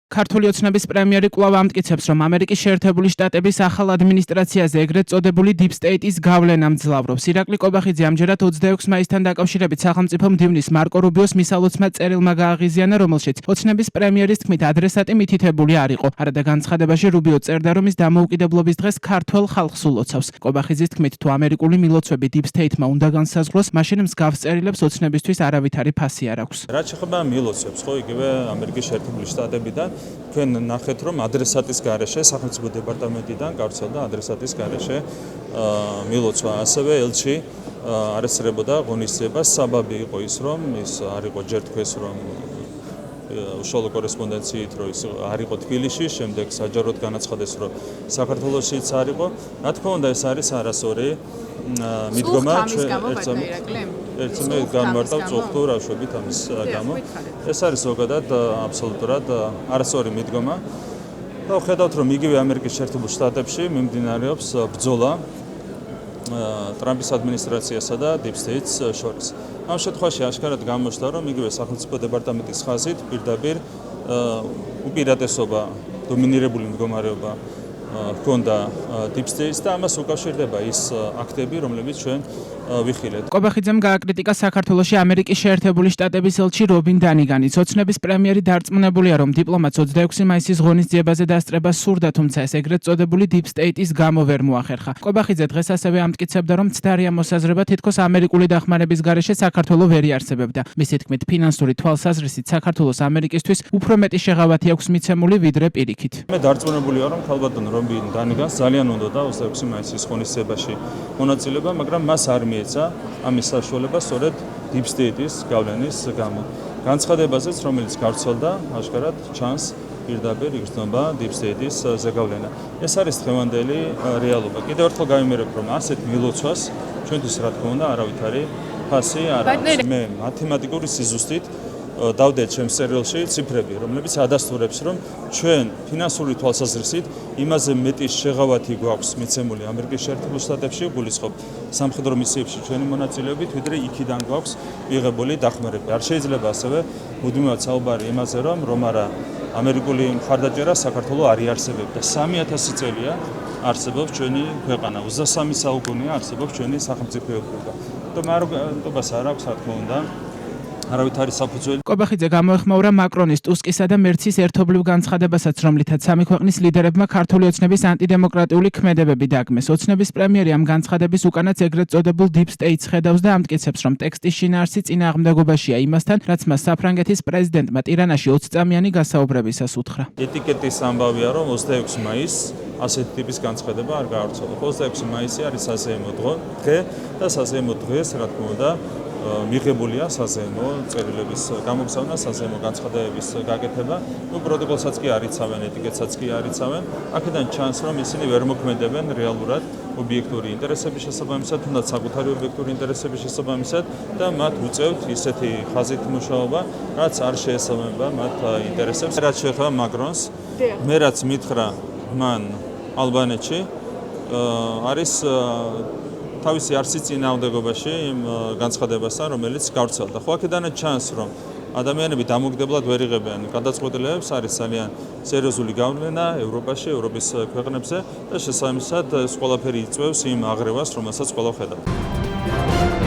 ქართული ოცნების პრემიერი კვლავ ამტკიცებს, რომ ამერიკის შეერთებული შტატების ახალ ადმინისტრაციაზე ეგრეთ წოდებული Deep State-ის გავლენა მძლავრობს. ირაკლი კობახიძე ამჯერად 26 მაისთან დაკავშირებით სახელმწიფო მდივნის მარკო რუბიოს მისალოცმა წერილმა გააღიზიანა, რომელშიც ოცნების პრემიერის თქმით ადრესატი მითითებული არ იყო. არადა განცხადებაში რუბიო წერდა, რომ ის დამოუკიდებლობის დღეს ქართველ ხალხს ულოცავს. კობახიძის თქმით, თუ ამერიკული მილოცვები Deep State-მა უნდა განსაზღვროს, მაშინ მსგავს წერილებს ოცნებისთვის არავითარი ფასი არ აქვს. რაც შეეხება მილოცვებს, ხო, იგივე ამერიკის შეერთებული შტატებიდან თქვენ ნახეთ, რომ ადრესატის გარეშე სახელმწიფო დეპარტამენტიდან გავრცელდა ადრესატის გარეშე მილოცვა, ასევე ელჩი არ ესწრებოდა ღონისძიებას. საბაბი იყო ის, რომ ის არ იყო ჯერ თქვეს, რომ უშუალო კორესპონდენციით, რომ ის არ იყო თბილისში, შემდეგ საჯაროდ განაცხადეს, რომ საქართველოსიც არ იყო. რა თქმა უნდა, ეს არის არასწორი მიდგომა, ერთს მე განმარტავ წუხტურ აშვებით ამის გამო. ეს არის ზოგადად აბსოლუტურად არასწორი მიდგომა. და ხედავთ, რომ იგივე ამერიკის შეერთებულ შტატებში მიმდინარეობს ბრძოლა ტრამპის ადმინისტრაციასა და Deep State-ს შორის. ამ შემთხვევაში აშკარად გამოჩნდა, რომ იგივე სახელმწიფო დეპარტამენტის ხაზით პირდაპირ უპირატესობა, დომინირებული მდგომარეობა ჰქონდა Deep State-ს და ამას უკავშირდება ის აქტები, რომლებიც ჩვენ ვიხილეთ. კობახიძემ გააკრიტიკა საქართველოში ამერიკის შეერთებული შტატების ელჩი რობინ დანიგანის. ოცნების პრემიერი დარწმუნებულია, რომ დიპლომატს 26 მაისის ღონისძიებაზე დასწრება სურდა, თუმცა ეს ეგრეთ წოდებული Deep State-ის გამო ვერ მოახერხა. კობახიძე დღეს ასევე ამტკიცებდა, რომ ცდარია მოსაზრება თითქოს ამერიკული დახმარების გარეშე საქართველო ვერ იარსებებდა. მისი თქმით, ფინანსური თვალსაზრისით საქართველოს ამერიკისთვის უფრო მეტი შეღავათი აქვს მიცემული, ვიდრე პირიქით. მე დარწმუნებული ვარ, რომ ქალბატონ რობინ დანიგანს ძალიან უნდოდა 26 მაისის ღონისძიებაში მონაწილეობა, მაგრამ მას არ მიეცა ამის საშუალება სწორედ Deep State-ის გავლენის გამო. განცხადებაზეც, რომელიც გავრცელდა, აშკარად ჩანს პირდაპირ იგრძნობა Deep State-ის ზეგავლენა. ეს არის დღევანდელი რეალობა. კიდევ ერთხელ გავიმერებ, რომ ასეთ მილოცვას ჩვენთვის რა თქმა უნდა არავითარი ფასი არ აქვს. მე მათემატიკური სიზუსტით დავდეთ ჩემს წერილში ციფრები, რომლებიც ადასტურებს, რომ ჩვენ ფინანსური თვალსაზრისით იმაზე მეტი შეღავათი გვაქვს მიცემული ამერიკის შეერთებულ შტატებში, გულისხმობ სამხედრო მისიებში ჩვენი მონაწილეობით, ვიდრე იქიდან გვაქვს მიღებული დახმარება. არ შეიძლება ასევე მუდმივად საუბარი იმაზე, რომ არა ამერიკული მხარდაჭერა საქართველოს არ იარსებებდა. 3000 წელია არსებობს ჩვენი ქვეყანა, 23 საუკუნეა არსებობს ჩვენი სახელმწიფოეობა. მარტო არ აქვს, რა თქმა უნდა, არავითარი საფუძველი. კობახიძე გამოეხმაურა მაკრონის, ტუსკისა და მერცის ერთობლივ განცხადებასაც, რომლითაც სამი ქვეყნის ლიდერებმა ქართული ოცნების ანტიდემოკრატიული ქმედებები დაგმეს. ოცნების პრემიერი ამ განცხადების უკანაც ეგრეთ წოდებულ Deep State-ს ხედავს და ამტკიცებს, რომ ტექსტის შინაარსი წინააღმდეგობაშია იმასთან, რაც მას საფრანგეთის პრეზიდენტმა ტირანაში 20 წამიანი გასაუბრებისას უთხრა. ეტიკეტის ამბავია, რომ 26 მაისს ასეთი ტიპის განცხადება არ გაავრცელო. 26 მაისი არის საზეიმო დღე და საზეიმო დღეს, რა თქმა უნდა, მიღებულია საზეიმო წერილების გამოგზავნა, საზეიმო განცხადებების გაკეთება. პროტოკოლსაც კი არ იცავენ, ეტიკეტსაც კი არ იცავენ. აქედან ჩანს, რომ ისინი ვერ მოქმედებენ რეალურად ობიექტური ინტერესების შესაბამისად, თუნდაც საკუთარი ობიექტური ინტერესების შესაბამისად და მათ უწევთ ისეთი ხაზით მუშაობა, რაც არ შეესაბამება მათ ინტერესებს. რაც შეეხება მაკრონს, მე რაც მითხრა მან ალბანეთში, არის თავისი არსის წინააღმდეგობაში იმ განცხადებასთან, რომელიც გავრცელდა. ხო, აქედანაც ჩანს, რომ ადამიანები დამოუკიდებლად ვერ იღებენ გადაწყვეტილებებს, არის ძალიან სერიოზული გავლენა ევროპაში, ევროპის ქვეყნებზე და შესაბამისად ეს ყველაფერი იწვევს იმ აღრევას, რომელსაც ყველა ხედავთ.